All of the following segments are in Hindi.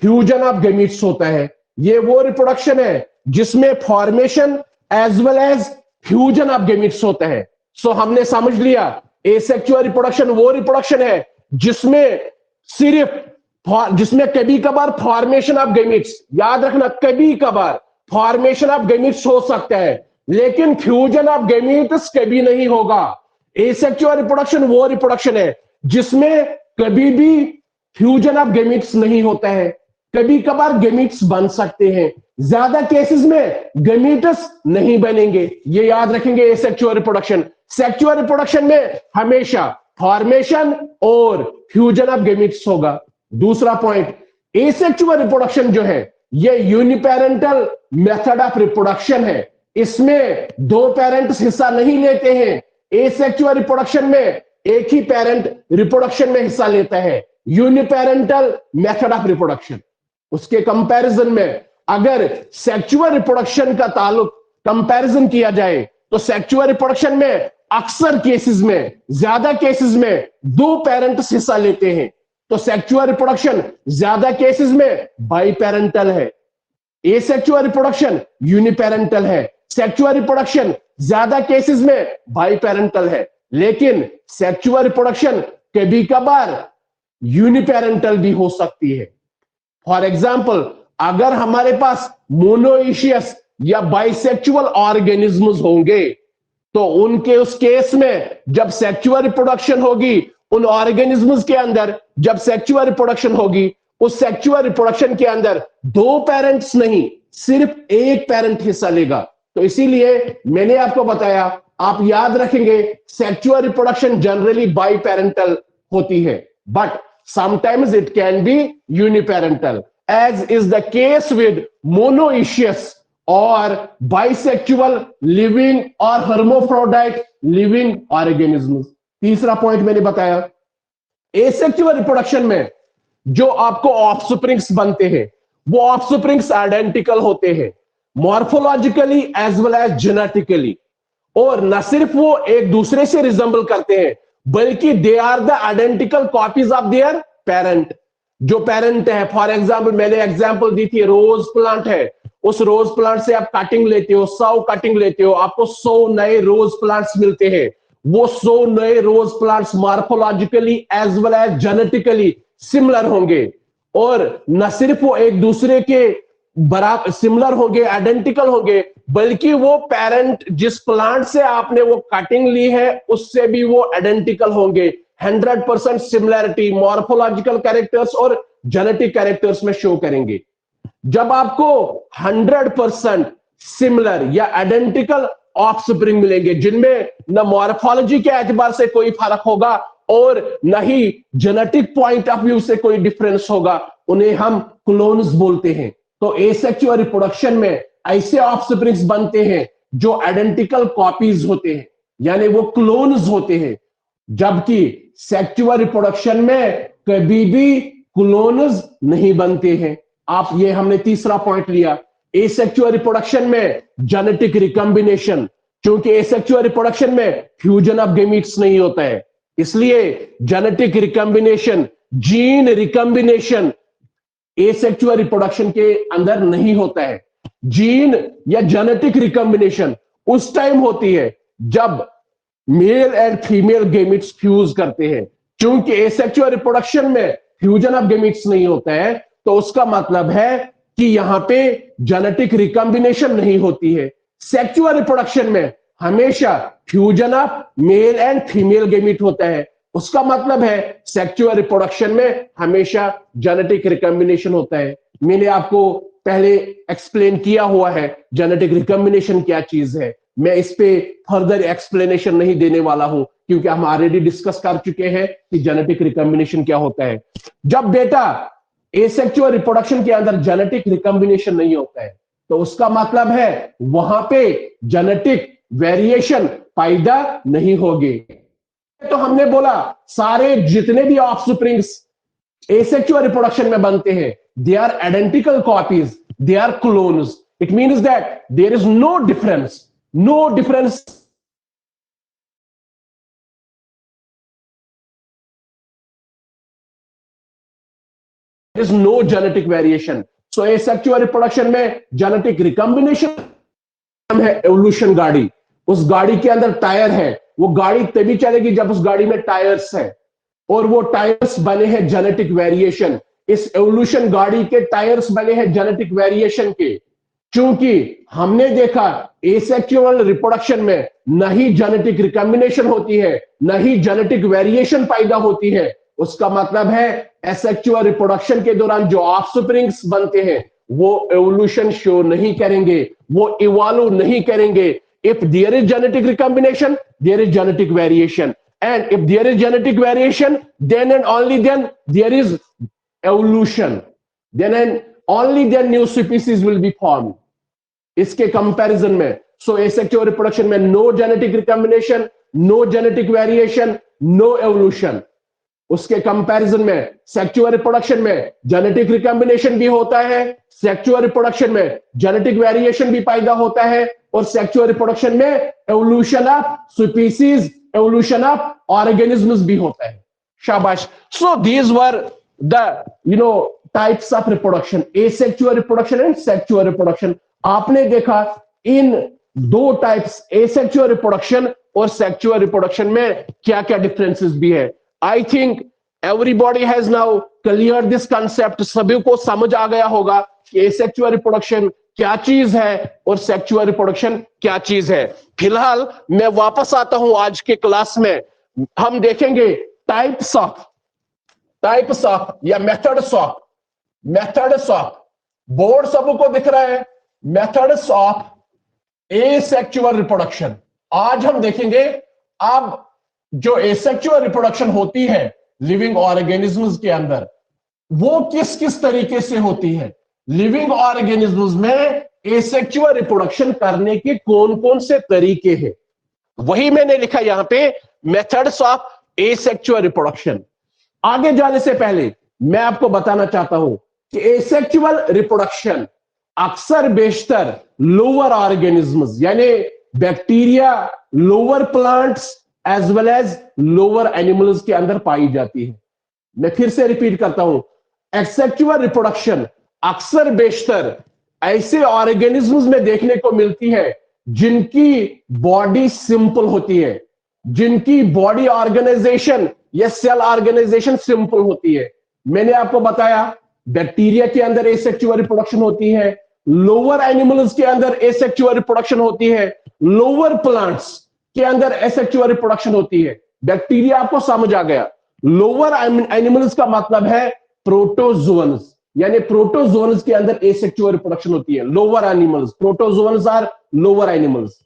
फ्यूजन ऑफ गैमीट्स होता है। ये वो रिप्रोडक्शन है जिसमें formation as well as fusion of gametes होता है। सो हमने समझ लिया एसेक्सुअल रिप्रोडक्शन वो रिप्रोडक्शन है जिसमें कभी कभार फॉर्मेशन ऑफ गैमीट्स, याद रखना कभी कभार फॉर्मेशन ऑफ गैमीट्स हो सकता है, लेकिन फ्यूजन ऑफ गैमीट्स कभी नहीं होगा। एसेक्सुअल रिप्रोडक्शन वो रिप्रोडक्शन है जिसमें कभी भी फ्यूजन ऑफ गैमीट्स नहीं होता है। कभी कभार गैमीट्स बन सकते हैं, ज्यादा केसेस में गैमीट्स नहीं बनेंगे। ये याद रखेंगे एसेक्सुअल रिप्रोडक्शन। सेक्सुअल रिप्रोडक्शन में हमेशा फॉर्मेशन और फ्यूजन ऑफ गैमीट्स होगा। दूसरा पॉइंट, एसेक्सुअल रिप्रोडक्शन जो है ये यूनिपेरेंटल मेथड ऑफ रिप्रोडक्शन है। इसमें दो पेरेंट्स हिस्सा नहीं लेते हैं। एसेक्सुअल रिप्रोडक्शन में एक ही पेरेंट रिप्रोडक्शन में हिस्सा लेता है, यूनिपेरेंटल मेथड ऑफ रिप्रोडक्शन। उसके कंपैरिजन में अगर सेक्सुअल रिप्रोडक्शन का ताल्लुक कंपैरिजन किया जाए तो सेक्सुअल रिप्रोडक्शन में अक्सर केसेस में, ज्यादा केसेस में दो पेरेंट्स हिस्सा लेते हैं। तो सेक्सुअल रिप्रोडक्शन ज्यादा केसेस में बाई पेरेंटल है, एसेक्सुअल रिप्रोडक्शन यूनिपेरेंटल है। सेक्सुअल रिप्रोडक्शन ज्यादा केसेस में बाई पेरेंटल है, लेकिन सेक्सुअल रिप्रोडक्शन कभी कभार यूनिपेरेंटल भी हो सकती है। फॉर एग्जाम्पल, अगर हमारे पास मोनोइशियस या बाइसेक्सुअल ऑर्गेनिज्म्स होंगे तो उनके उस केस में जब सेक्सुअल रिप्रोडक्शन होगी, उन ऑर्गेनिज्म्स के अंदर जब सेक्सुअल रिप्रोडक्शन होगी, उस सेक्सुअल रिप्रोडक्शन के अंदर दो पेरेंट्स नहीं, सिर्फ एक पेरेंट हिस्सा लेगा। तो इसीलिए मैंने आपको बताया, आप याद रखेंगे sexual reproduction generally by parental होती है, but sometimes it can be uniparental, as is the case with monoecious or bisexual living or hermaphrodite living organisms। तीसरा पॉइंट मैंने बताया, एसेक्सुअल रिप्रोडक्शन में जो आपको ऑफस्प्रिंग्स बनते हैं वो ऑफस्प्रिंग्स आइडेंटिकल होते हैं, morphologically as well as genetically. और न सिर्फ वो एक दूसरे से रिजेंबल करते हैं, बल्कि they are the identical copies of their parent. जो पेरेंट है, फॉर एग्जाम्पल मैंने एग्जाम्पल दी थी, रोज प्लांट है, उस रोज प्लांट से आप कटिंग लेते हो, 100 कटिंग लेते हो, आपको 100 नए रोज प्लांट्स मिलते हैं। वो 100 नए rose plants morphologically as well as genetically similar होंगे, और न सिर्फ वो एक दूसरे के बराबर सिमिलर होंगे, आइडेंटिकल होंगे, बल्कि वो पेरेंट जिस प्लांट से आपने वो कटिंग ली है उससे भी वो आइडेंटिकल होंगे। 100% सिमिलरिटी मॉर्फोलॉजिकल कैरेक्टर्स और जेनेटिक कैरेक्टर्स में शो करेंगे। जब आपको 100% सिमिलर या आइडेंटिकल ऑफस्प्रिंग मिलेंगे जिनमें न मॉर्फोलॉजी के एतबार से कोई फर्क होगा और न ही जेनेटिक पॉइंट ऑफ व्यू से कोई डिफरेंस होगा, उन्हें हम क्लोन्स बोलते हैं। तो एसेक्सुअल रिप्रोडक्शन में ऐसे ऑफस्प्रिंग्स बनते हैं जो आइडेंटिकल कॉपीज होते हैं, यानी वो क्लोन्स होते हैं, जबकि सेक्सुअल रिप्रोडक्शन में कभी भी क्लोन्स नहीं बनते हैं। आप ये हमने तीसरा पॉइंट लिया। एसेक्सुअल रिप्रोडक्शन में जेनेटिक रिकॉम्बिनेशन, क्योंकि एसेक्सुअल रिप्रोडक्शन में फ्यूजन ऑफ गैमीट्स नहीं होता है, इसलिए genetic recombination, gene recombination asexual reproduction के अंदर नहीं होता है। जीन या जेनेटिक रिकॉम्बिनेशन उस टाइम होती है जब male and female gametes fuse करते हैं। क्योंकि एसेक्सुअल रिप्रोडक्शन में फ्यूजन ऑफ गैमीट्स नहीं होता है, तो उसका मतलब है कि यहां पे जेनेटिक रिकॉम्बिनेशन नहीं होती है। सेक्सुअल रिप्रोडक्शन में हमेशा fusion of male and female gamete होता है, उसका मतलब है सेक्सुअल रिप्रोडक्शन में हमेशा जेनेटिक रिकॉम्बिनेशन होता है। मैंने आपको पहले एक्सप्लेन किया हुआ है जेनेटिक रिकॉम्बिनेशन क्या चीज है, मैं इस पे फर्दर एक्सप्लेनेशन नहीं देने वाला हूं, क्योंकि हम ऑलरेडी डिस्कस कर चुके हैं कि जेनेटिक रिकॉम्बिनेशन क्या होता है। जब बेटा एसेक्सुअल रिप्रोडक्शन के अंदर जेनेटिक रिकॉम्बिनेशन नहीं होता है, तो उसका मतलब है वहां पे जेनेटिक वेरिएशन पैदा नहीं होगी। तो हमने बोला सारे जितने भी ऑफस्प्रिंग्स एसेक्सुअल रिप्रोडक्शन में बनते हैं, they are identical copies, they are clones. It means that there is no difference is no genetic variation. So asexual reproduction में जेनेटिक रिकॉम्बिनेशन है एवोल्यूशन गाड़ी। उस गाड़ी के अंदर टायर है, वो गाड़ी तभी चलेगी जब उस गाड़ी में टायर्स है, और वो टायर्स बने हैं जेनेटिक वेरिएशन। इस एवोल्यूशन गाड़ी के टायर्स बने हैं जेनेटिक वेरिएशन के। क्योंकि हमने देखा एसेक्सुअल रिप्रोडक्शन में न ही जेनेटिक रिकॉम्बिनेशन होती है, न ही जेनेटिक वेरिएशन पैदा होती है। उसका मतलब है एसेक्सुअल रिप्रोडक्शन के दौरान जो ऑफस्प्रिंग्स बनते हैं वो एवोल्यूशन शो नहीं करेंगे, वो इवॉल्व नहीं करेंगे। If there is genetic recombination, there is genetic variation, and if there is genetic variation, then and only then there is evolution, then and only then new species will be formed. इसके कंपैरिजन में सो एसेक्सुअल रिप्रोडक्शन में no genetic recombination, no genetic variation, no evolution. उसके कंपैरिजन में सेक्सुअल रिप्रोडक्शन में जेनेटिक रिकॉम्बिनेशन भी होता है, सेक्सुअल रिप्रोडक्शन में जेनेटिक वेरिएशन भी पैदा होता है, और सेक्सुअल रिप्रोडक्शन में evolution of species, evolution of organisms भी होता है। शाबाश। So these were the types of reproduction, asexual reproduction and sexual reproduction. आपने देखा इन दो टाइप्स एसेक्सुअल रिप्रोडक्शन और सेक्सुअल रिप्रोडक्शन में क्या क्या डिफरेंसेस भी है। I think everybody has now clear this concept. सभी को समझ आ गया होगा कि एसेक्सुअल रिप्रोडक्शन क्या चीज है और सेक्सुअल रिप्रोडक्शन क्या चीज है। फिलहाल मैं वापस आता हूं आज के क्लास में। हम देखेंगे टाइप्स ऑफ या मेथड्स ऑफ बोर्ड सबको दिख रहा है, मेथड्स ऑफ एसेक्सुअल रिप्रोडक्शन। आज हम देखेंगे अब जो एसेक्सुअल रिप्रोडक्शन होती है लिविंग ऑर्गेनिजम्स के अंदर, वो किस किस तरीके से होती है। लिविंग ऑर्गेनिजम्स में एसेक्सुअल रिप्रोडक्शन करने के कौन कौन से तरीके हैं, वही मैंने लिखा यहां पे, मेथड्स ऑफ एसेक्सुअल रिप्रोडक्शन। आगे जाने से पहले मैं आपको बताना चाहता हूं कि एसेक्सुअल रिप्रोडक्शन अक्सर बेशतर लोअर ऑर्गेनिजम्स यानी bacteria, lower plants as well as lower animals के अंदर पाई जाती है। मैं फिर से रिपीट करता हूं, एसेक्सुअल रिप्रोडक्शन अक्सर बेशतर ऐसे ऑर्गेनिजम्स में देखने को मिलती है जिनकी बॉडी सिंपल होती है, जिनकी बॉडी ऑर्गेनाइजेशन या सेल ऑर्गेनाइजेशन सिंपल होती है। मैंने आपको बताया बैक्टीरिया के अंदर एसेक्सुअल रिप्रोडक्शन होती है, लोअर एनिमल्स के अंदर एसेक्सुअल रिप्रोडक्शन होती है, लोअर प्लांट्स के अंदर एसेक्सुअल रिप्रोडक्शन होती है। बैक्टीरिया आपको समझ आ गया। लोअर एनिमल्स का मतलब है प्रोटोजोअन्स, यानी प्रोटोजोअन्स के अंदर एसेक्सुअल रिप्रोडक्शन होती है। Lower animals, protozoans are lower animals.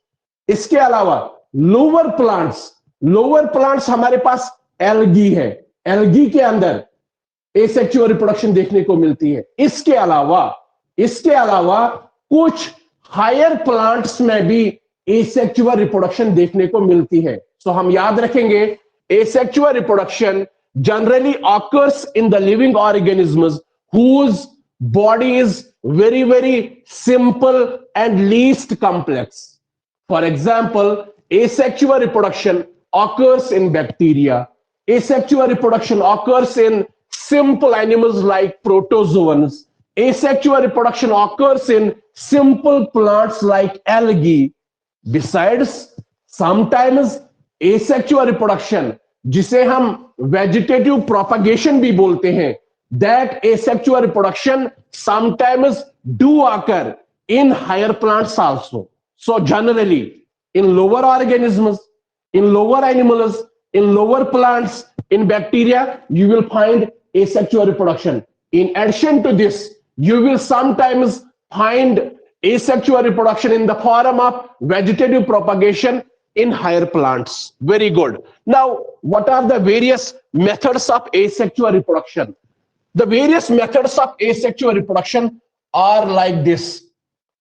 इसके अलावा लोअर प्लांट्स हमारे पास एल्गी है, एल्गी के अंदर एसेक्सुअल रिप्रोडक्शन देखने को मिलती है। इसके अलावा कुछ हायर प्लांट्स में भी एसेक्सुअल रिप्रोडक्शन देखने को मिलती है। सो हम याद रखेंगे asexual reproduction generally occurs in the living organisms whose body is very very simple and least complex. For example, asexual reproduction occurs in bacteria. Asexual reproduction occurs in simple animals like protozoans. Asexual reproduction occurs in simple plants like algae. Besides, sometimes asexual reproduction, जिसे हम vegetative propagation भी बोलते हैं, that asexual reproduction sometimes do occur in higher plants also. So generally, in lower organisms, in lower animals, in lower plants, in bacteria, you will find asexual reproduction. In addition to this, you will sometimes find asexual reproduction in the form of vegetative propagation in higher plants. Very good. Now, what are the various methods of asexual reproduction? The various methods of asexual reproduction are like this.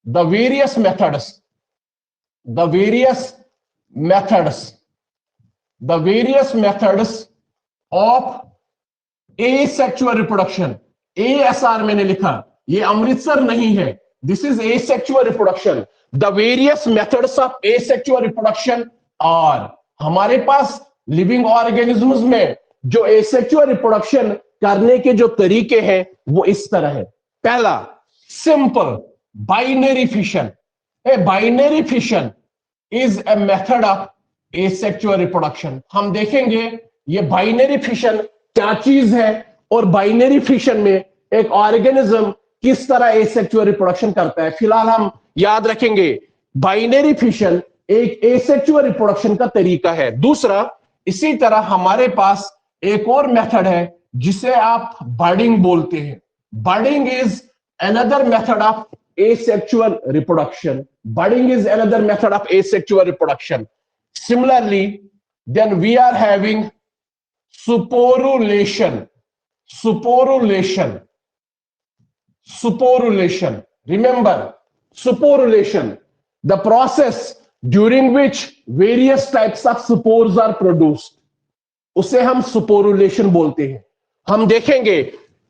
The various methods of asexual reproduction. ASR मैंने लिखा, ये अमृतसर नहीं है. This is asexual reproduction. The various methods of asexual reproduction are, हमारे पास लिविंग ऑर्गेनिजम्स में जो asexual reproduction करने के जो तरीके हैं वो इस तरह है। पहला, simple binary fission. A binary fission is a method of asexual reproduction. हम देखेंगे ये बाइनरी फिशन क्या चीज है और बाइनरी फिशन में एक ऑर्गेनिज्म किस तरह एसेक्सुअल रिप्रोडक्शन करता है। फिलहाल हम याद रखेंगे बाइनरी फिशन एक एसेक्सुअल रिप्रोडक्शन का तरीका है। दूसरा, इसी तरह हमारे पास एक और मेथड है जिसे आप बर्डिंग बोलते हैं। Budding is another method of asexual reproduction. Budding is another method of asexual reproduction. Similarly, then we are having sporulation. Sporulation. Sporulation. Remember, sporulation, the process during which various types of spores are produced, उसे हम स्पोरुलेशन बोलते हैं। हम देखेंगे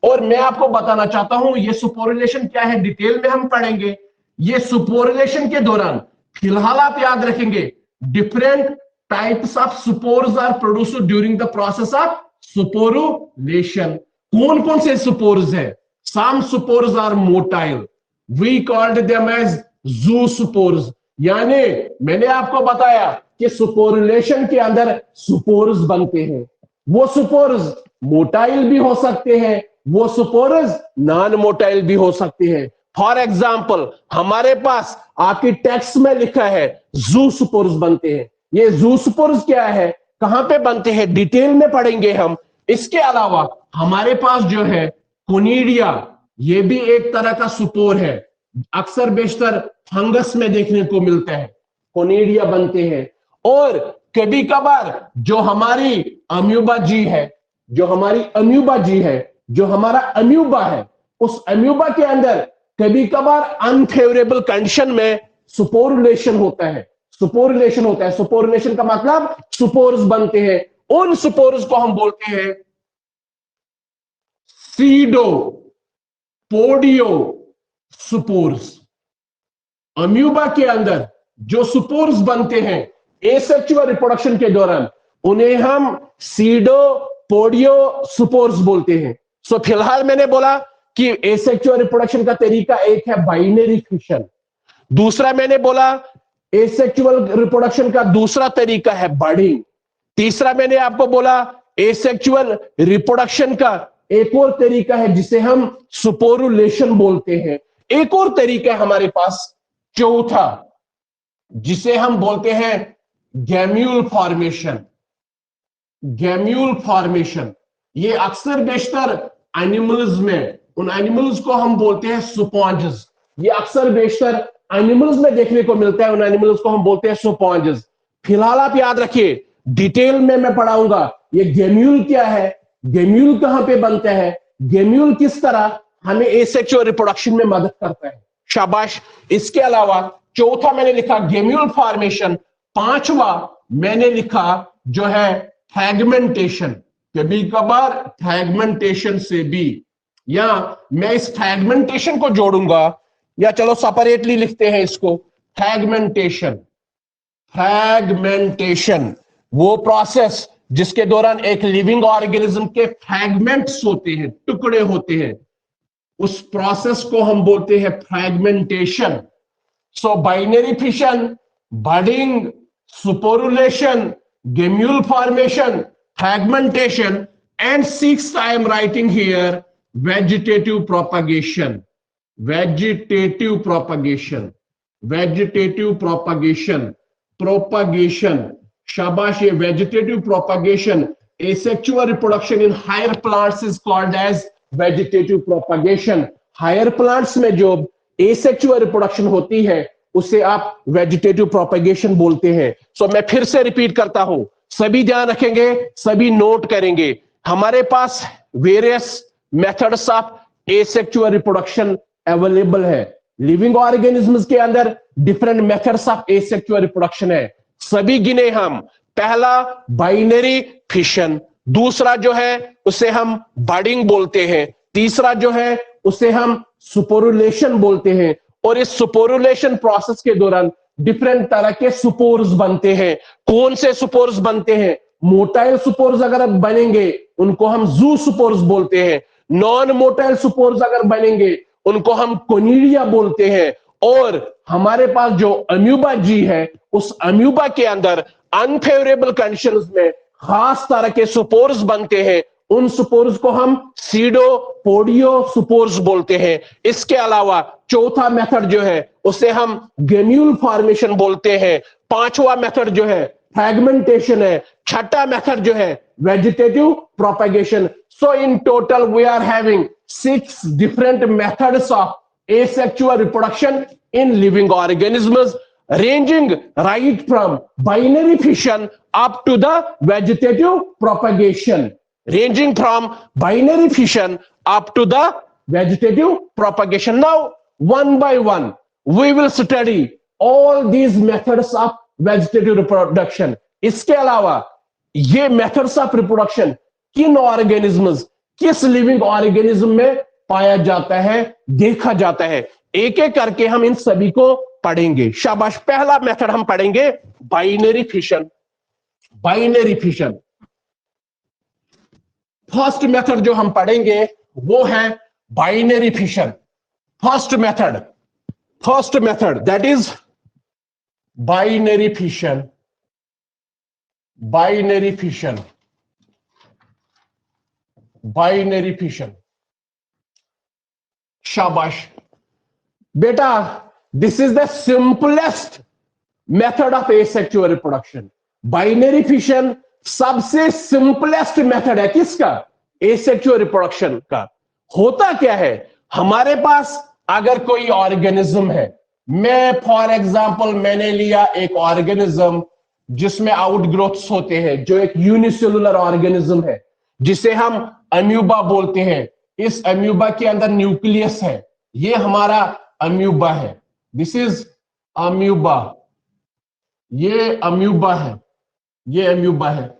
और मैं आपको बताना चाहता हूं ये स्पोरुलेशन क्या है, डिटेल में हम पढ़ेंगे। ये स्पोरुलेशन के दौरान फिलहाल आप याद रखेंगे different types of spores are produced during the process of sporulation. कौन कौन से स्पोर्स है? Some spores are motile, we called them as zoospores. यानी मैंने आपको बताया कि स्पोरुलेशन के अंदर स्पोर्स बनते हैं। वो स्पोर्स मोटाइल भी हो सकते हैं, वो स्पोर्स नॉन मोटाइल भी हो सकते हैं। फॉर एग्जाम्पल हमारे पास आपकी टेक्स्ट में लिखा है ज़ूस्पोर्स बनते हैं। ये ज़ूस्पोर्स क्या है, कहां पे बनते हैं, डिटेल में पढ़ेंगे हम। इसके अलावा हमारे पास जो है कोनिडिया, ये भी एक तरह का स्पोर है, अक्सर बेशतर फंगस में देखने को मिलता है। कोनिडिया बनते हैं। और कभी कभार जो हमारी अम्यूबा जी है, जो हमारी अम्यूबा जी है, जो हमारा अम्यूबा है, उस अम्यूबा के अंदर कभी कभार अनफेवरेबल कंडीशन में स्पोरुलेशन होता है। स्पोरुलेशन होता है, स्पोरुलेशन का मतलब स्पोर्स बनते हैं। उन स्पोर्स को हम बोलते हैं सीडो पोडियो स्पोर्स। अम्यूबा के अंदर जो स्पोर्स बनते हैं एसेक्सुअल रिप्रोडक्शन के दौरान, उन्हें हम सीडो पोडियो स्पोर्स बोलते हैं। सो फिलहाल मैंने बोला कि एसेक्सुअल रिप्रोडक्शन का तरीका एक है बाइनरी फिशन, दूसरा मैंने बोला एसेक्सुअल रिप्रोडक्शन का दूसरा तरीका है बर्डिंग, तीसरा मैंने आपको बोला एसेक्सुअल रिप्रोडक्शन का एक और तरीका है जिसे हम स्पोरुलेशन बोलते हैं। एक और तरीका है हमारे पास चौथा, जिसे हम बोलते हैं गैम्यूल फॉर्मेशन। गैम्यूल फॉर्मेशन ये अक्सर बेशतर एनिमल्स में, उन एनिमल्स को हम बोलते हैं स्पॉन्जेस। ये अक्सर बेशतर एनिमल्स में देखने को मिलता है, उन एनिमल्स को हम बोलते हैं स्पॉन्जेस। फिलहाल आप याद रखिए डिटेल में मैं पढ़ाऊंगा ये गैम्यूल क्या है, गैम्यूल कहां पे बनता है, गैम्यूल किस तरह हमें एसेक्सुअल रिप्रोडक्शन में मदद करता है। शाबाश। इसके अलावा चौथा मैंने लिखा गैम्यूल फॉर्मेशन, पांचवा मैंने लिखा जो है फ्रैगमेंटेशन। कभी कभार फ्रैगमेंटेशन से भी, या मैं इस फ्रैगमेंटेशन को जोड़ूंगा, या चलो सेपरेटली लिखते हैं इसको, फ्रैगमेंटेशन। फ्रैगमेंटेशन वो प्रोसेस जिसके दौरान एक लिविंग ऑर्गेनिज्म के फ्रैगमेंट्स होते हैं, टुकड़े होते हैं, उस प्रोसेस को हम बोलते हैं fragmentation. So binary fission, budding, sporulation, gemmule formation, fragmentation, and sixth I am writing here vegetative propagation. Vegetative propagation. Vegetative propagation. Propagation. Shabash, ye vegetative propagation. Asexual reproduction in higher plants is called as vegetative propagation. Higher plants में जो asexual reproduction होती है उसे आप vegetative propagation बोलते हैं। सो मैं फिर से रिपीट करता हूं, सभी ध्यान रखेंगे, सभी नोट करेंगे। हमारे पास various methods of asexual reproduction available है। लिविंग ऑर्गेनिज्म्स के अंदर different methods of asexual reproduction है, सभी गिने हम। पहला बाइनरी फिशन, दूसरा जो है उसे हम बर्डिंग बोलते हैं, तीसरा जो है उसे हम स्पोरुलेशन बोलते हैं। और इस स्पोरुलेशन प्रोसेस के दौरान डिफरेंट तरह के स्पोर्स बनते हैं। कौन से स्पोर्स बनते हैं? मोटाइल सुपोर्स अगर बनेंगे उनको हम जू सुपोर्स बोलते हैं, नॉन मोटाइल सुपोर्स अगर बनेंगे उनको हम कोनिडिया बोलते हैं। और हमारे पास जो अम्यूबा जी है, उस अम्यूबा के अंदर अनफेवरेबल कंडीशंस में खास तरह के सुपोर्स बनते हैं, उन सुपोर्स को हम सीडोपोडियो सुपोर्स बोलते हैं। इसके अलावा चौथा मेथड जो है उसे हम गेम्यूल फॉर्मेशन बोलते हैं। पांचवा मेथड जो है फ्रैगमेंटेशन है। छठा मेथड जो है vegetative propagation. So in total we are having 6 different methods of asexual reproduction in living organisms, ranging right from binary fission up to the vegetative propagation. Ranging from binary fission up to the vegetative propagation. Now, one by one, we will study all these methods of vegetative reproduction. इसके अलावा ये methods of reproduction किन organisms, किस living organism में पाया जाता है, देखा जाता है, एक एक करके हम इन सभी को पढ़ेंगे। शाबाश। पहला मेथड हम पढ़ेंगे binary fission. Binary fission first method जो हम पढ़ेंगे वो है binary fission. First method that is binary fission. Binary fission, binary fission. शाबाश बेटा, this is the simplest method of asexual reproduction. Binary fission सबसे सिंपलेस्ट मेथड है किसका? एसेक्सुअल रिप्रोडक्शन का। होता क्या है, हमारे पास अगर कोई ऑर्गेनिज्म है, मैं फॉर एग्जांपल मैंने लिया एक ऑर्गेनिज्म जिसमें आउटग्रोथ्स होते हैं, जो एक यूनिसेलुलर ऑर्गेनिज्म है जिसे हम अम्यूबा बोलते हैं। इस अम्यूबा के अंदर न्यूक्लियस है, ये हमारा अम्यूबा है। दिस इज अम्यूबा, ये अम्यूबा है, ये अम्यूबा है।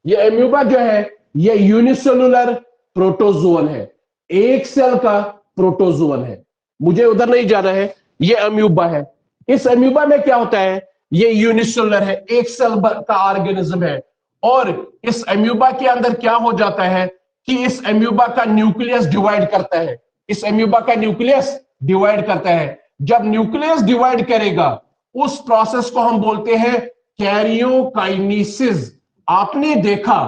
ये अम्यूबा जो है ये यूनिसेलुलर प्रोटोजोअन है, एक सेल का प्रोटोजोअन है। मुझे उधर नहीं जाना है, ये अम्यूबा है। इस अम्यूबा में क्या होता है, ये यूनिसेलुलर है, एक सेल का ऑर्गेनिज्म है। और इस अम्यूबा के अंदर क्या हो जाता है कि इस अम्यूबा का न्यूक्लियस डिवाइड करता है। इस अम्यूबा का न्यूक्लियस डिवाइड करता है। जब न्यूक्लियस डिवाइड करेगा उस प्रोसेस को हम बोलते हैं कैरियोकाइनेसिस। आपने देखा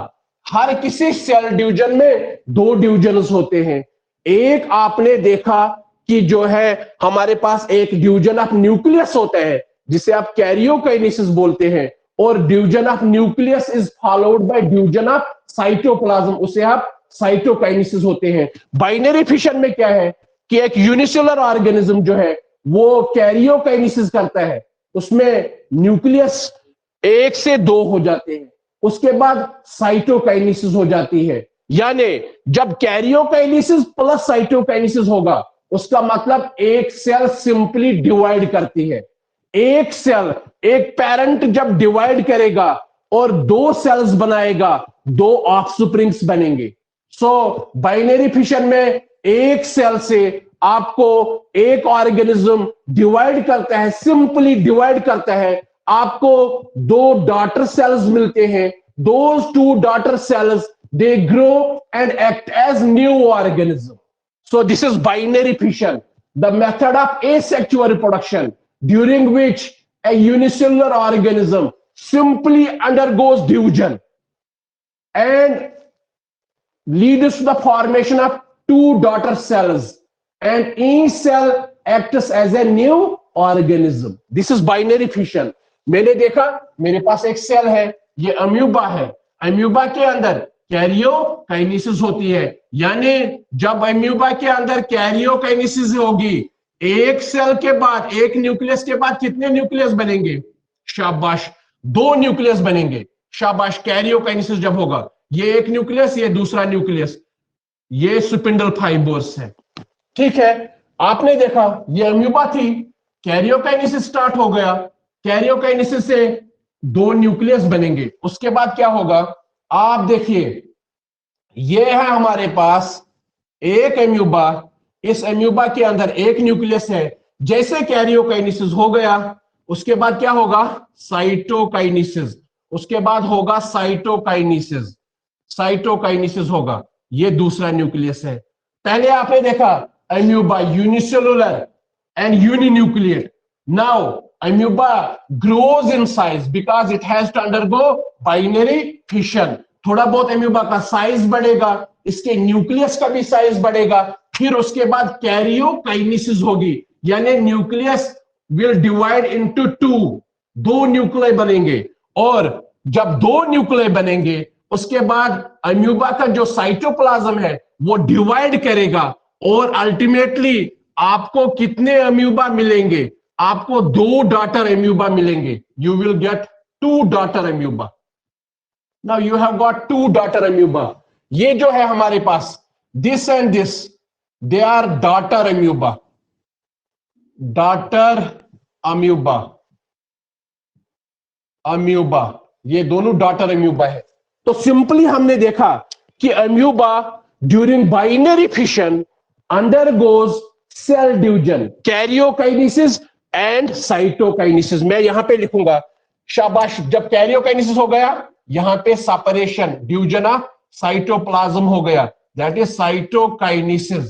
हर किसी सेल डिवीजन में 2 डिवीजन्स होते हैं। एक आपने देखा कि जो है हमारे पास एक डिवीजन ऑफ न्यूक्लियस होता है जिसे आप कैरियोकाइनेसिस बोलते हैं, और division of nucleus is followed by division of cytoplasm, उसे आप साइटोकाइनेसिस होते हैं। बाइनरी फिशन में क्या है कि एक यूनिसेलुलर ऑर्गेनिज्म जो है वो कैरियोकाइनेसिस करता है, उसमें न्यूक्लियस 1 से 2 हो जाते हैं, उसके बाद साइटोकाइनेसिस हो जाती है। यानी जब कैरियोकाइनेसिस प्लस साइटोकाइनेसिस होगा उसका मतलब एक सेल सिंपली डिवाइड करती है। एक सेल, एक पेरेंट जब डिवाइड करेगा और 2 सेल्स बनाएगा, 2 ऑफस्प्रिंग्स बनेंगे। सो बाइनरी फिशन में एक सेल से आपको एक ऑर्गेनिज्म डिवाइड करता है, सिंपली डिवाइड करता है, आपको 2 डॉटर सेल्स मिलते हैं। Those 2 daughter cells they grow and act as new organism. So this is binary fission, the method of asexual reproduction during which a unicellular organism simply undergoes division and leads to the formation of 2 daughter cells, and each cell acts as a new organism. This is binary fission. मैंने देखा मेरे पास एक सेल है, ये अम्यूबा है। अम्यूबा के अंदर कैरियोकाइनेसिस होती है, यानी जब अम्यूबा के अंदर कैरियोकाइनेसिस होगी, एक सेल के बाद, एक न्यूक्लियस के बाद कितने न्यूक्लियस बनेंगे? शाबाश, 2 न्यूक्लियस बनेंगे। शाबाश। कैरियोकाइनेसिस जब होगा, ये एक न्यूक्लियस, ये दूसरा न्यूक्लियस, ये स्पिंडल फाइबर्स है। ठीक है, आपने देखा ये अम्यूबा थी, कैरियोकाइनेसिस स्टार्ट हो गया, कैरियोकाइनेसिस से 2 न्यूक्लियस बनेंगे। उसके बाद क्या होगा, आप देखिए ये है हमारे पास एक अम्यूबा, इस अम्यूबा के अंदर एक न्यूक्लियस है। जैसे कैरियोकाइनेसिस हो गया उसके बाद क्या होगा, साइटोकाइनेसिस। उसके बाद होगा साइटोकाइनेसिस, साइटोकाइनेसिस होगा, ये दूसरा न्यूक्लियस है। पहले आपने देखा amoeba unicellular and uninucleate. Now amoeba grows in size because it has to undergo binary fission. थोड़ा बहुत अम्यूबा का साइज बढ़ेगा, इसके न्यूक्लियस का भी साइज बढ़ेगा, फिर उसके बाद कैरियोकाइनेसिस होगी, यानी nucleus will divide into two, दो न्यूक्लियस बनेंगे। और जब दो न्यूक्लियस बनेंगे उसके बाद अम्यूबा का जो साइटोप्लाज्म है वो डिवाइड करेगा और अल्टीमेटली आपको कितने अम्यूबा मिलेंगे? आपको दो डॉटर अम्यूबा मिलेंगे। You will get two daughter amoeba. Now you have got two daughter amoeba. ये जो है हमारे पास this and this, they are daughter amoeba, daughter amoeba, amoeba, ये दोनों डॉटर अम्यूबा है। तो सिंपली हमने देखा कि amoeba during binary fission undergoes cell division, karyokinesis and cytokinesis. मैं यहां पे लिखूंगा, शाबाश। जब कैरियोकाइनेसिस हो गया, यहां पे सेपरेशन, डिवीजन ऑफ साइटोप्लाज्म हो गया, that is cytokinesis.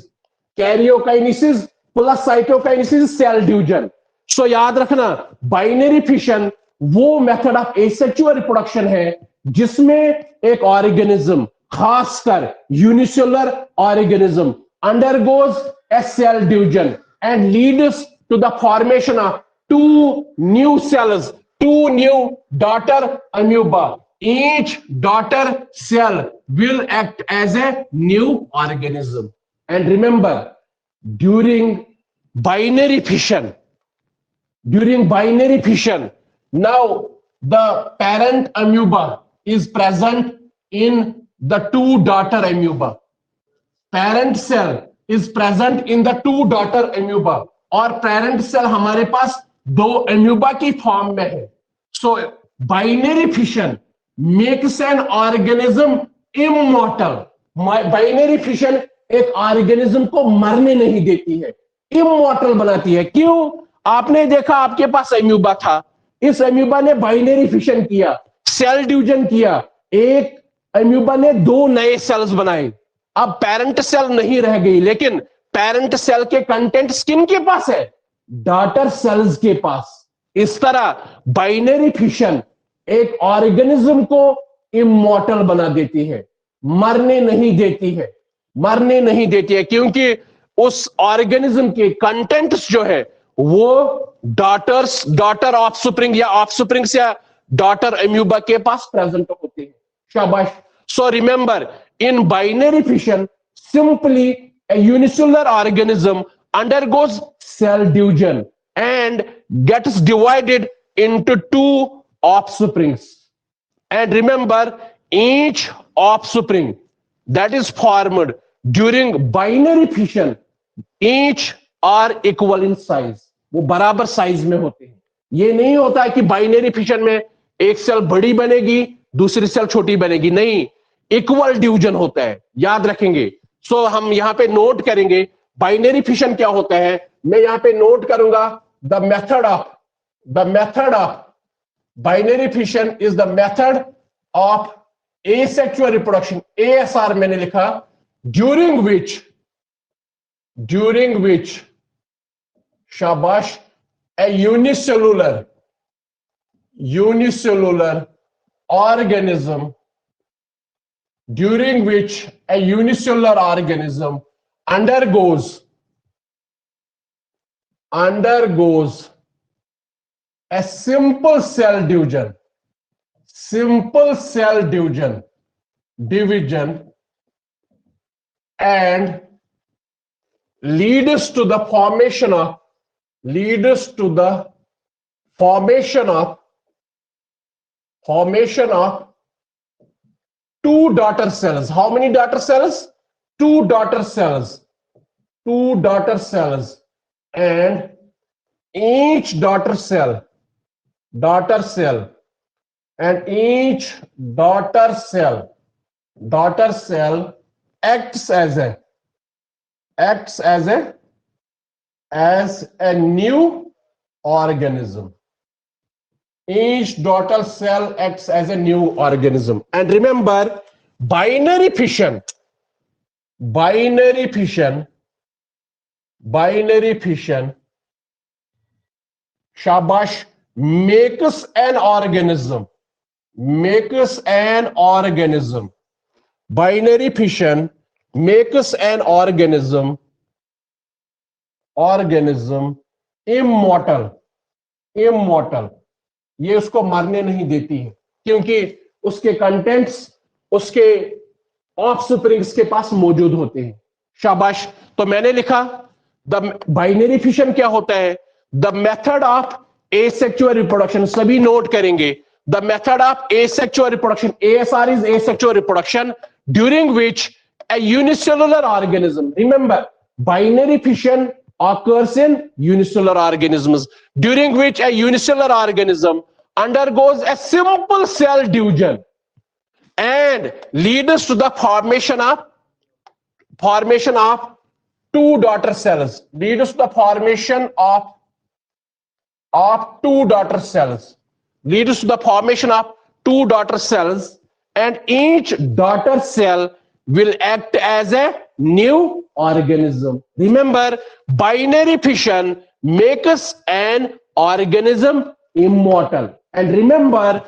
Karyokinesis plus cytokinesis cell division. So याद रखना, बाइनरी फिशन वो मेथड ऑफ एसेक्सुअल रिप्रोडक्शन है जिसमें एक ऑर्गेनिज्म, खासकर unicellular organism, undergoes a cell division and leads to the formation of two new cells, two new daughter amoeba. Each daughter cell will act as a new organism. And remember, during binary fission, now the parent amoeba is present in the two daughter amoeba. Parent cell is present in the two daughter amoeba. और parent cell हमारे पास दो अम्यूबा की फॉर्म में है। सो binary fission makes an organism immortal. Binary fission एक ऑर्गेनिज्म को मरने नहीं देती है, इमॉर्टल बनाती है। क्यों? आपने देखा आपके पास अम्यूबा था, इस अम्यूबा ने बाइनरी फिशन किया, सेल डिवीजन किया, एक अम्यूबा ने दो नए सेल्स बनाए। अब पेरेंट सेल नहीं रह गई, लेकिन पेरेंट सेल के कंटेंट किन के पास है? डॉटर सेल्स के पास। इस तरह बाइनरी फिशन एक ऑर्गेनिज्म को इमॉर्टल बना देती है, मरने नहीं देती है, मरने नहीं देती है, क्योंकि उस ऑर्गेनिज्म के कंटेंट्स जो है वो डॉटर ऑफस्प्रिंग या ऑफस्प्रिंग से डॉटर अम्यूबा के पास प्रेजेंट होते हैं। शाबाश। So remember, in binary fission simply a unicellular organism undergoes cell division and gets divided into two offsprings. And remember, each offspring that is formed during binary fission, each are equal in size. वो बराबर साइज में होते हैं। ये नहीं होता है कि बाइनरी फिशन में एक सेल बड़ी बनेगी दूसरी सेल छोटी बनेगी, नहीं, इक्वल डिवीजन होता है, याद रखेंगे। सो हम यहां पे नोट करेंगे बाइनरी फिशन क्या होता है। मैं यहां पे नोट करूंगा, the method of binary fission is the method of asexual reproduction, ASR मैंने लिखा, ड्यूरिंग विच शाबाश ए unicellular organism, during which a unicellular organism undergoes a simple cell division and leads to the formation of two daughter cells. How many daughter cells? Two daughter cells, and each daughter cell and each daughter cell acts as a new organism. each daughter cell acts as a new organism. And remember, binary fission shabash, makes an organism. Binary fission makes an organism immortal. ये उसको मरने नहीं देती है, क्योंकि उसके कंटेंट्स उसके ऑफस्प्रिंग्स के पास मौजूद होते हैं। शाबाश। तो मैंने लिखा द बाइनरी फिशन क्या होता है? The method of asexual reproduction. सभी नोट करेंगे, the method of asexual reproduction, ASR is asexual reproduction, during which a unicellular organism, remember binary fission occurs in unicellular organisms, during which a unicellular organism undergoes a simple cell division and leads to the formation of two daughter cells, leads to the formation of two daughter cells, and each daughter cell will act as a new organism. Remember, binary fission makes an organism immortal. And remember,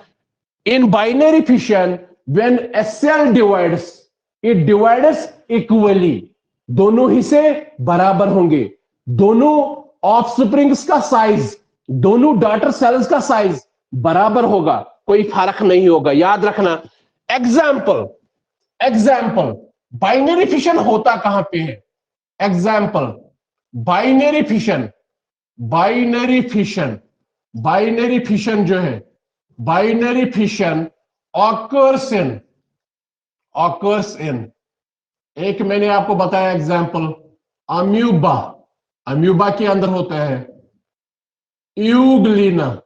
in binary fission, when a cell divides, it divides equally. दोनों हिस्से बराबर होंगे, दोनों ऑफस्प्रिंग्स का साइज, दोनों डॉटर सेल्स का साइज बराबर होगा, कोई फर्क नहीं होगा। याद रखना। एग्जाम्पल बाइनरी फिशन होता कहां पे है? एग्जाम्पल बाइनरी फिशन जो है, बाइनरी फिशन ऑकर्स इन एक मैंने आपको बताया एग्जाम्पल अम्यूबा के अंदर होता है, यूग्लिना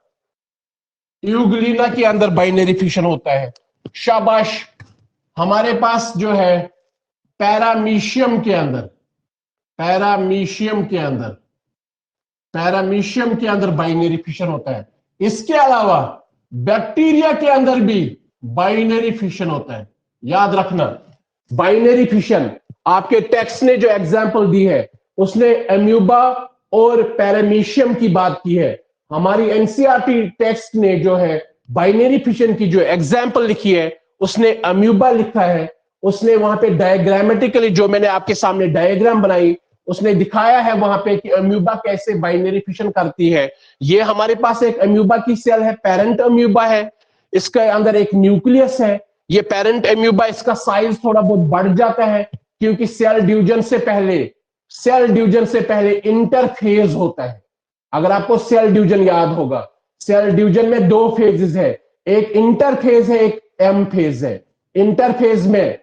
के अंदर बाइनरी फिशन होता है। शाबाश। हमारे पास जो है पैरामीशियम के अंदर बाइनरी फिशन होता है। इसके अलावा बैक्टीरिया के अंदर भी बाइनरी फिशन होता है। याद रखना, बाइनरी फिशन आपके टेक्स्ट ने जो एग्जाम्पल दी है उसने अम्यूबा और पैरामीशियम की बात की है। हमारी एनसीईआरटी टेक्स्ट ने जो है बाइनरी फिशन की जो एग्जाम्पल लिखी है उसने अम्यूबा लिखा है। उसने वहां पे डायग्रामेटिकली जो मैंने आपके सामने डायग्राम बनाई उसने दिखाया है वहां पे कि अम्यूबा कैसे बाइनरी फिशन करती है। ये हमारे पास एक अम्यूबा की सेल है, पेरेंट अम्यूबा है, इसके अंदर एक न्यूक्लियस है। ये पेरेंट अम्यूबा, इसका साइज थोड़ा बहुत बढ़ जाता है क्योंकि सेल डिवीजन से पहले इंटरफेज होता है। अगर आपको सेल डिवीजन याद होगा, सेल डिवीजन में दो फेजेस है, एक इंटरफेज है, एक एम फेज है। इंटरफेज में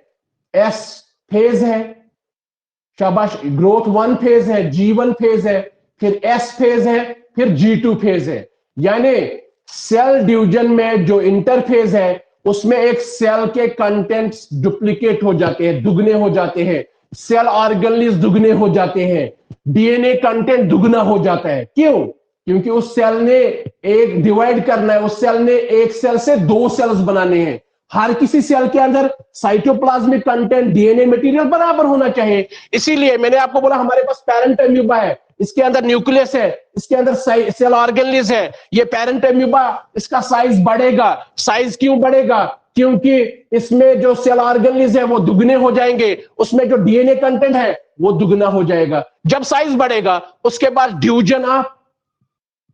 एस फेज है, शाबाश, ग्रोथ 1 फेज है, G1 फेज है, फिर एस फेज है, फिर G2 फेज है। यानी सेल डिवीजन में जो इंटरफेज है उसमें एक सेल के कंटेंट्स डुप्लीकेट हो जाते हैं, दुगने हो जाते हैं, सेल ऑर्गेनेल्स दुगने हो जाते हैं, डीएनए कंटेंट दुगना हो जाता है। क्यों? क्योंकि उस सेल ने एक डिवाइड करना है, उस सेल ने एक सेल से 2 सेल्स बनाने हैं। हर किसी सेल के अंदर साइटोप्लाज्मिक कंटेंट, डीएनए मटेरियल बराबर होना चाहिए। इसीलिए मैंने आपको बोला हमारे पास पेरेंट अम्यूबा है, इसके अंदर न्यूक्लियस है, इसके अंदर सेल ऑर्गेनेल्स है। ये पेरेंट अम्यूबा, इसका साइज बढ़ेगा। साइज क्यों बढ़ेगा? क्योंकि इसमें जो सेल ऑर्गेनेल्स है वो दुगने हो जाएंगे, उसमें जो डीएनए कंटेंट है वो दुगना हो जाएगा। जब साइज बढ़ेगा उसके बाद डिवीजन ऑफ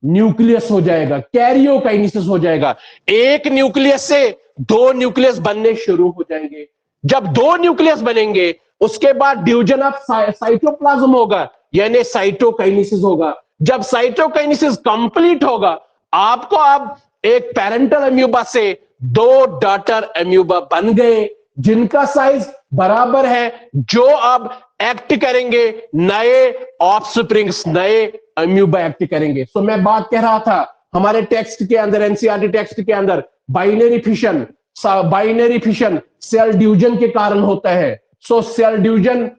न्यूक्लियस हो जाएगा, कैरियोकाइनेसिस हो जाएगा। एक न्यूक्लियस से 2 न्यूक्लियस बनने शुरू हो जाएंगे। जब 2 न्यूक्लियस बनेंगे उसके बाद डिवीजन ऑफ साइटोप्लाज्म होगा, यानी साइटोकाइनेसिस होगा। जब साइटोकाइनेसिस कंप्लीट होगा, आपको अब एक पेरेंटल अम्यूबा से 2 डॉटर अम्यूबा बन गए जिनका साइज बराबर है, जो अब एक्ट करेंगे नए ऑफस्प्रिंग्स, नए अम्यूबा एक्ट करेंगे। सो मैं बात कह रहा था हमारे टेक्स्ट के अंदर, एनसीईआरटी टेक्स्ट के अंदर बाइनरी फिशन सेल डिवीजन के कारण होता है। So cell division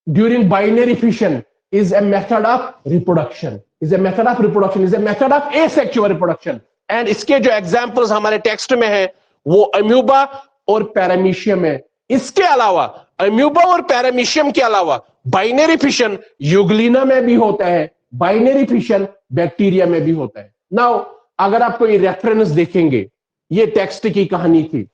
during binary fission is a method of reproduction, is a method of asexual reproduction. And इसके जो एग्जाम्पल्स हमारे टेक्स्ट में है वो अम्यूबा और पैरामीशियम है। इसके अलावा अम्यूबा और पैरामीशियम के अलावा बाइनरी फिशन यूग्लिना में भी होता है, बाइनरी फिशन बैक्टीरिया में भी होता है। नाउ अगर आप कोई रेफरेंस देखेंगे, ये टेक्स्ट की कहानी थी।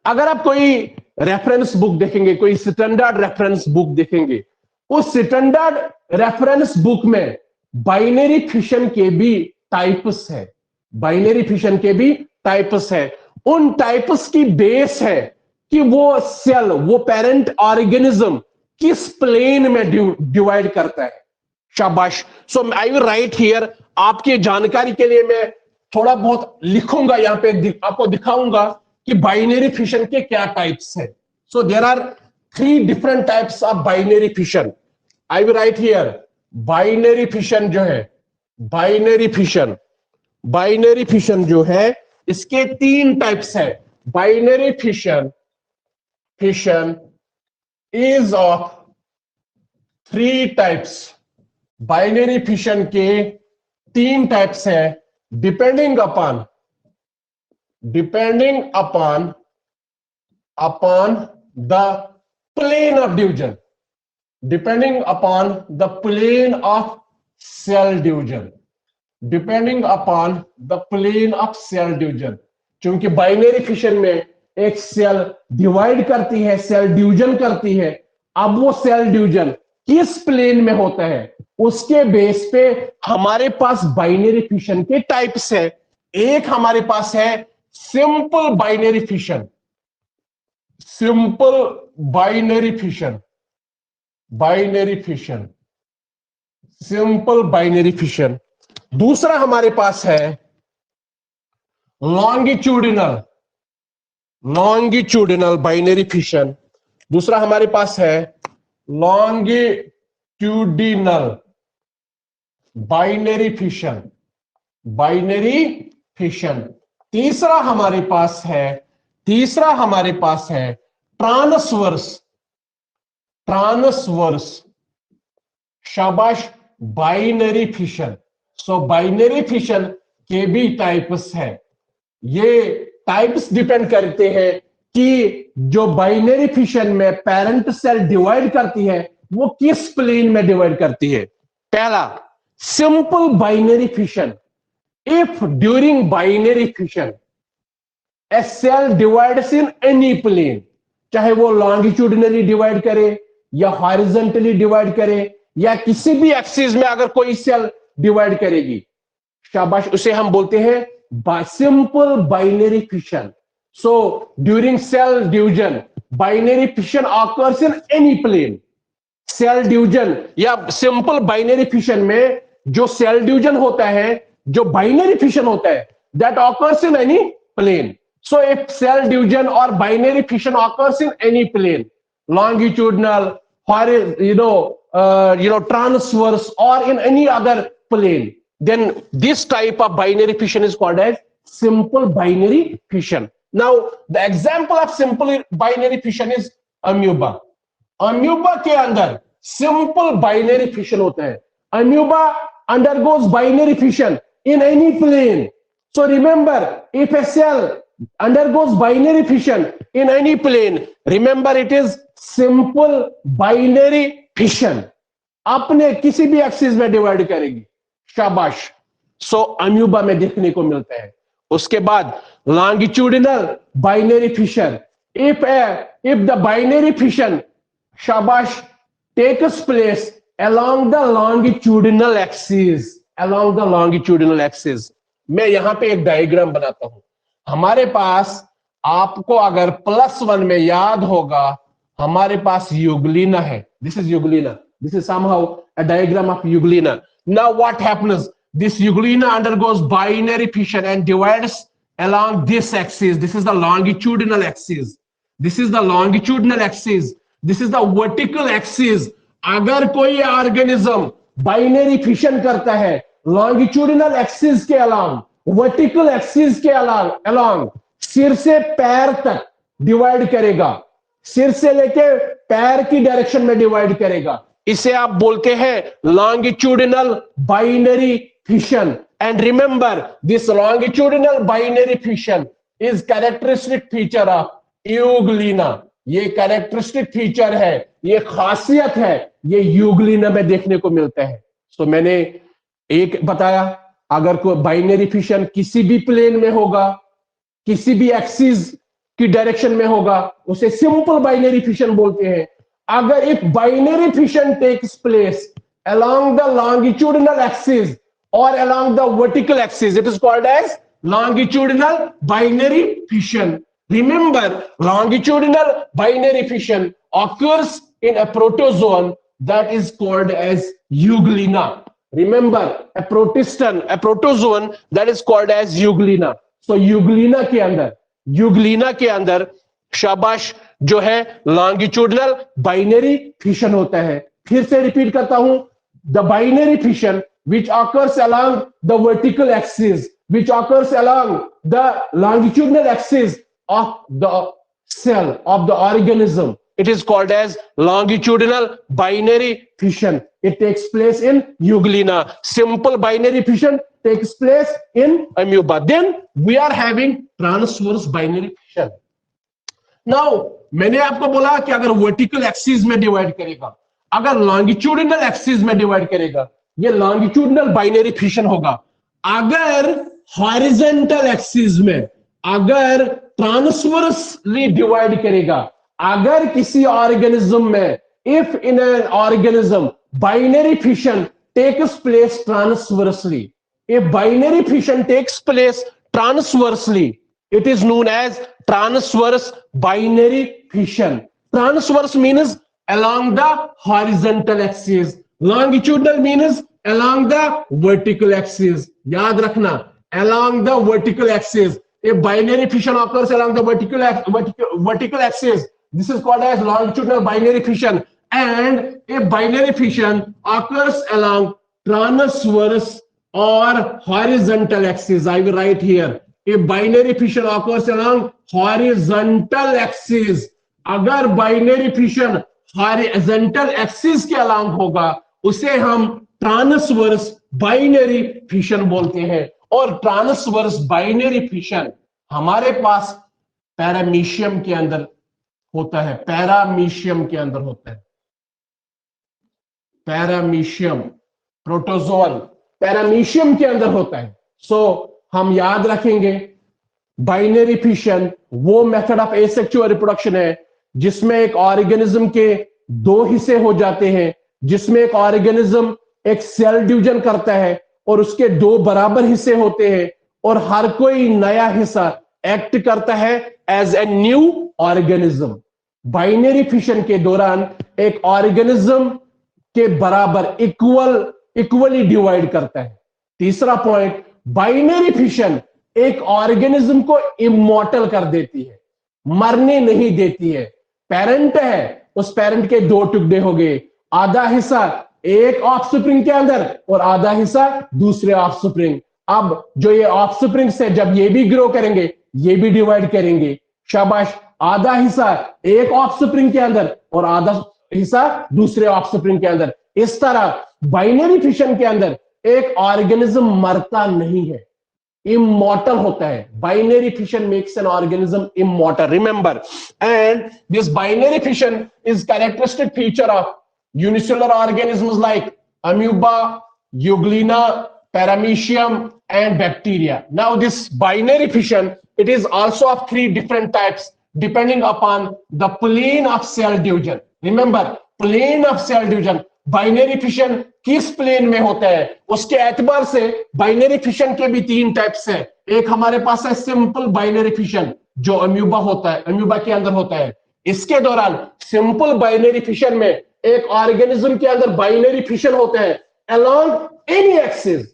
अगर आप कोई रेफरेंस बुक देखेंगे, कोई स्टैंडर्ड रेफरेंस बुक देखेंगे, उस स्टैंडर्ड रेफरेंस बुक में बाइनरी फिशन के भी टाइप्स है, बाइनरी फिशन के भी टाइप्स है। उन टाइप्स की बेस है कि वो सेल, वो पेरेंट ऑर्गेनिज्म किस प्लेन में डिवाइड करता है। शाबाश। सो आई विल राइट हियर, आपकी जानकारी के लिए मैं थोड़ा बहुत लिखूंगा यहां पे, आपको दिखाऊंगा कि बाइनरी फिशन के क्या टाइप्स हैं। So there are 3 different types of binary fission. I will write here, binary fission जो है, बाइनरी फिशन जो है इसके 3 टाइप्स है। Binary fission is of 3 types. Binary fission के 3 टाइप्स है, depending upon the plane of division, depending upon the plane of cell division, depending upon the plane of cell division. क्योंकि बाइनरी फिशन में एक सेल डिवाइड करती है, सेल डिवीजन करती है। अब वो सेल डिवीजन किस प्लेन में होता है, उसके बेस पे हमारे पास बाइनरी फिशन के टाइप्स है। एक हमारे पास है simple binary fission, simple binary fission, simple binary fission. दूसरा हमारे पास है लॉन्गिट्यूडिनल बाइनरी फिशन। दूसरा हमारे पास है लॉन्गिट्यूडिनल बाइनरी फिशन। तीसरा हमारे पास है ट्रांसवर्स, शाबाश, बाइनरी फिशन। सो बाइनरी फिशन के भी टाइप्स है। ये टाइप्स डिपेंड करते हैं कि जो बाइनरी फिशन में पेरेंट सेल डिवाइड करती है वो किस प्लेन में डिवाइड करती है। पहला, simple binary fission. If during binary fission a cell divides in any plane, चाहे वो लॉन्गिट्यूडिनली डिवाइड करे या हॉरिजॉन्टली डिवाइड करे या किसी भी एक्सिस में अगर कोई सेल डिवाइड करेगी, शाबाश, उसे हम बोलते हैं simple binary fission. So during cell division binary fission occurs in any plane. Cell division या सिंपल बाइनरी फिशन में जो सेल डिवीजन होता है, जो बाइनरी फिशन होता है, that occurs in any plane. So if cell division or binary fission occurs in any plane, longitudinal, transverse, or in any other plane, then this type of binary fission is called as simple binary fission. Now, the example of simple binary fission is amoeba. Amoeba के अंदर simple binary fission होता है. Amoeba undergoes binary fission in any plane. So remember, if a cell undergoes binary fission in any plane, remember it is simple binary fission. अपने किसी भी एक्सिस में डिवाइड करेगी, शाबाश। सो अम्यूबा में देखने को मिलता है। उसके बाद longitudinal binary fission. If the binary fission, शाबाश, takes place along the longitudinal axis, मैं यहां पे एक डायग्राम बनाता हूं। हमारे पास, आपको अगर +1 में याद होगा, हमारे पास यूग्लिना है। This is Euglena, this is somehow a diagram of Euglena. Now what happens, this Euglena undergoes binary fission and divides along this axis. This is the longitudinal axis. This is the longitudinal axis. This is the vertical axis. अगर कोई ऑर्गेनिज्म बाइनरी फिशन करता है लॉन्गिट्यूडिनल एक्सिस के अलोंग, वर्टिकल एक्सिस के अलोंग, सिर से पैर तक डिवाइड करेगा, सिर से लेके पैर की डायरेक्शन में डिवाइड करेगा, इसे आप बोलते हैं longitudinal binary fission. And remember, this longitudinal binary fission is characteristic feature of euglena. ये कैरेक्टरिस्टिक फीचर है, ये खासियत है, ये यूग्लिना में देखने को मिलता है. तो मैंने एक बताया, अगर कोई बाइनरी फिशन किसी भी प्लेन में होगा, किसी भी एक्सिस की डायरेक्शन में होगा, उसे सिंपल बाइनरी फिशन बोलते हैं. अगर if binary fission takes place along the longitudinal axis or along the vertical axis, it is called as longitudinal binary fission. Remember, longitudinal binary fission occurs in a protozoan that is called as euglena. Remember, a protozoan that is called as euglena. So euglena के अंदर शाबाश जो है longitudinal binary fission होता है. फिर से रिपीट करता हूं, the binary fission which occurs along the vertical axis, which occurs along the longitudinal axis of the cell of the organism, it is called as longitudinal binary fission. It takes place in euglena. Simple binary fission takes place in amoeba. Then we are having transverse binary fission. Now मैंने आपको बोला कि अगर वर्टिकल एक्सिस में डिवाइड करेगा, अगर लॉन्गिट्यूडिनल एक्सिस में डिवाइड करेगा, ये लॉन्गिट्यूडिनल बाइनरी फिशन होगा. अगर हॉरिजॉन्टल एक्सिस में, अगर ट्रांसवर्सली डिवाइड करेगा, अगर किसी ऑर्गेनिज्म में, if in an organism binary fission takes place transversally, if binary fission takes place transversally, it is known as transverse binary fission. Transverse means along the horizontal axis, longitudinal means along the vertical axis. याद रखना, along the vertical axis. If binary fission occurs along the vertical axis, this is called as longitudinal binary fission. And if binary fission occurs along transverse or horizontal axis, I will write here. If binary fission occurs along horizontal axis, अगर binary fission horizontal axis के along होगा, उसे हम transverse binary fission बोलते हैं. और transverse binary fission हमारे पास पैरामीशियम के अंदर होता है, पैरामीशियम के अंदर होता है. पैरामीशियम, प्रोटोजोअल पैरामीशियम के अंदर होता है. सो हम याद रखेंगे, बाइनरी फिशन वो मेथड ऑफ एसेक्सुअल रिप्रोडक्शन है जिसमें एक ऑर्गेनिज्म के दो हिस्से हो जाते हैं, जिसमें एक ऑर्गेनिज्म एक सेल डिवीजन करता है और उसके दो बराबर हिस्से होते हैं और हर कोई नया हिस्सा एक्ट करता है as a new organism. Binary fission के दौरान एक ऑर्गेनिज्म के बराबर इक्वली डिवाइड करता है. तीसरा पॉइंट, बाइनरी फिशन एक ऑर्गेनिज्म को इमॉर्टल कर देती है, मरने नहीं देती है. पेरेंट है, उस पेरेंट के दो टुकड़े हो गए, आधा हिस्सा एक ऑफस्प्रिंग के अंदर और आधा हिस्सा दूसरे ऑफस्प्रिंग. अब जो ये ऑफस्प्रिंग से जब ये भी ग्रो करेंगे, ये भी डिवाइड करेंगे. शाबाश, आधा हिस्सा एक ऑफस्प्रिंग के अंदर और आधा हिस्सा दूसरे ऑफस्प्रिंग के अंदर. इस तरह बाइनरी फिशन के अंदर एक ऑर्गेनिज्म मरता नहीं है, immortal होता है. Binary fission makes an organism immortal. Remember, and this binary fission is characteristic feature of unicellular organisms like amoeba, euglena, paramecium, and bacteria. Now, this binary fission, it is also of three different types depending upon the plane of cell division. Remember, plane of cell division. Binary fission किस प्लेन में होता है, उसके एतबार से बाइनरी फिशन के भी तीन टाइप्स हैं. एक हमारे पास है सिंपल बाइनरी फिशन जो अम्यूबा होता है, अम्यूबा के अंदर होता है. इसके दौरान सिंपल बाइनरी फिशन में एक ऑर्गेनिज्म के अंदर बाइनरी फिशन होता है अलोंग एनी एक्सिस,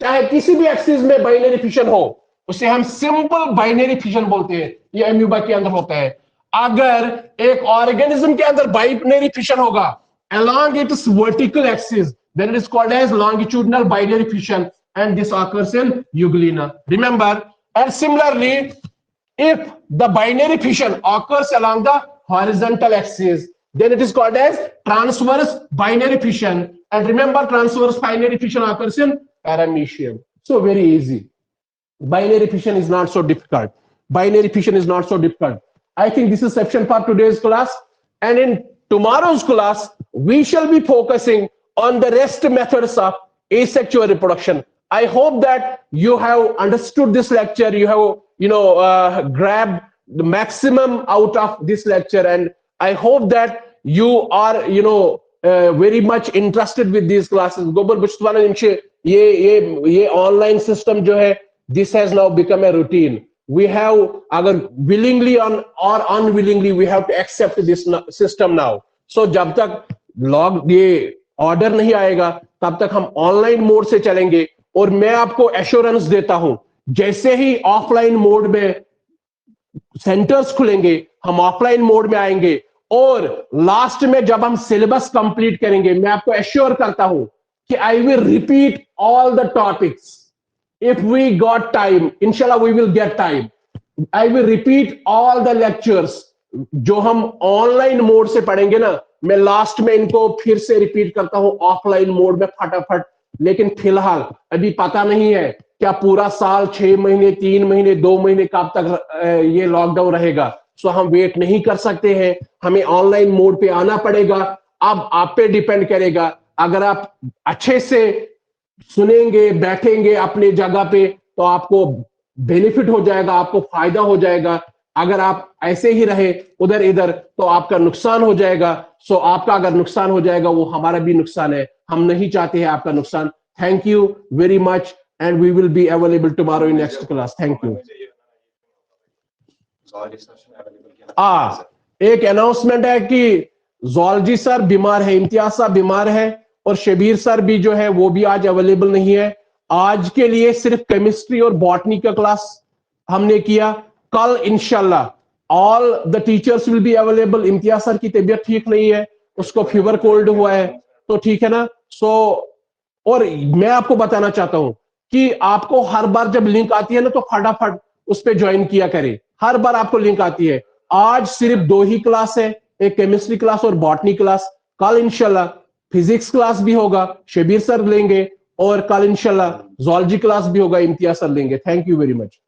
चाहे किसी भी एक्सिस में बाइनरी फिशन हो, उसे हम सिंपल बाइनरी फिशन बोलते हैं. ये अम्यूबा के अंदर होता है. अगर एक ऑर्गेनिज्म के अंदर बाइनरी फिशन होगा along its vertical axis, then it is called as longitudinal binary fission, and this occurs in euglena. Remember, and similarly, if the binary fission occurs along the horizontal axis, then it is called as transverse binary fission. And remember, transverse binary fission occurs in paramecium. So very easy. Binary fission is not so difficult. Binary fission is not so difficult. I think this is sufficient for today's class. And in tomorrow's class, we shall be focusing on the rest methods of asexual reproduction. I hope that you have understood this lecture. You have, grabbed the maximum out of this lecture. And I hope that you are, very much interested with these classes. Gobal Bushwana nimche ये online system जो है, this has now become a routine. We have, अगर willingly or unwillingly, we have to accept this system now. So जब तक log ये order नहीं आएगा, तब तक हम online mode से चलेंगे. और मैं आपको assurance देता हूं, जैसे ही offline mode में सेंटर्स खुलेंगे, हम ऑफलाइन मोड में आएंगे और लास्ट में जब हम सिलेबस कंप्लीट करेंगे, मैं आपको एश्योर करता हूं कि I will repeat all the topics if we got time. इंशाल्लाह we will get time. I will repeat all the lectures जो हम ऑनलाइन मोड से पढ़ेंगे ना, मैं लास्ट में इनको फिर से रिपीट करता हूं ऑफलाइन मोड में फटाफट. लेकिन फिलहाल अभी पता नहीं है क्या पूरा साल 6 महीने 3 महीने 2 महीने कब तक ये लॉकडाउन रहेगा. सो हम वेट नहीं कर सकते हैं, हमें ऑनलाइन मोड पे आना पड़ेगा. अब आप पे डिपेंड करेगा. अगर आप अच्छे से सुनेंगे, बैठेंगे अपनी जगह पे, तो आपको बेनिफिट हो जाएगा, आपको फायदा हो जाएगा. अगर आप ऐसे ही रहे उधर इधर, तो आपका नुकसान हो जाएगा. सो आपका अगर नुकसान हो जाएगा, वो हमारा भी नुकसान है. हम नहीं चाहते हैं आपका नुकसान. Thank you very much and we will be available tomorrow in next class. Thank you. एक अनाउंसमेंट है कि जोलॉजी सर बीमार है, इम्तियाज साहब बीमार है और शबीर सर भी जो है वो भी आज अवेलेबल नहीं है. आज के लिए सिर्फ केमिस्ट्री और बॉटनी का क्लास हमने किया. कल इंशाल्लाह all the teachers will be available. Imtiaz sir की तबीयत ठीक नहीं है, उसको फीवर कोल्ड हुआ है, तो ठीक है ना. सो और मैं आपको बताना चाहता हूं कि आपको हर बार जब लिंक आती है ना, तो फटाफट उस पर ज्वाइन किया करें. हर बार आपको लिंक आती है. आज सिर्फ 2 ही क्लास है, एक केमिस्ट्री क्लास और बॉटनी क्लास. कल इंशाल्लाह फिजिक्स क्लास भी होगा, शबीर सर लेंगे, और कल इंशाल्लाह जोलॉजी क्लास भी होगा, इम्तियाज सर लेंगे. Thank you very much.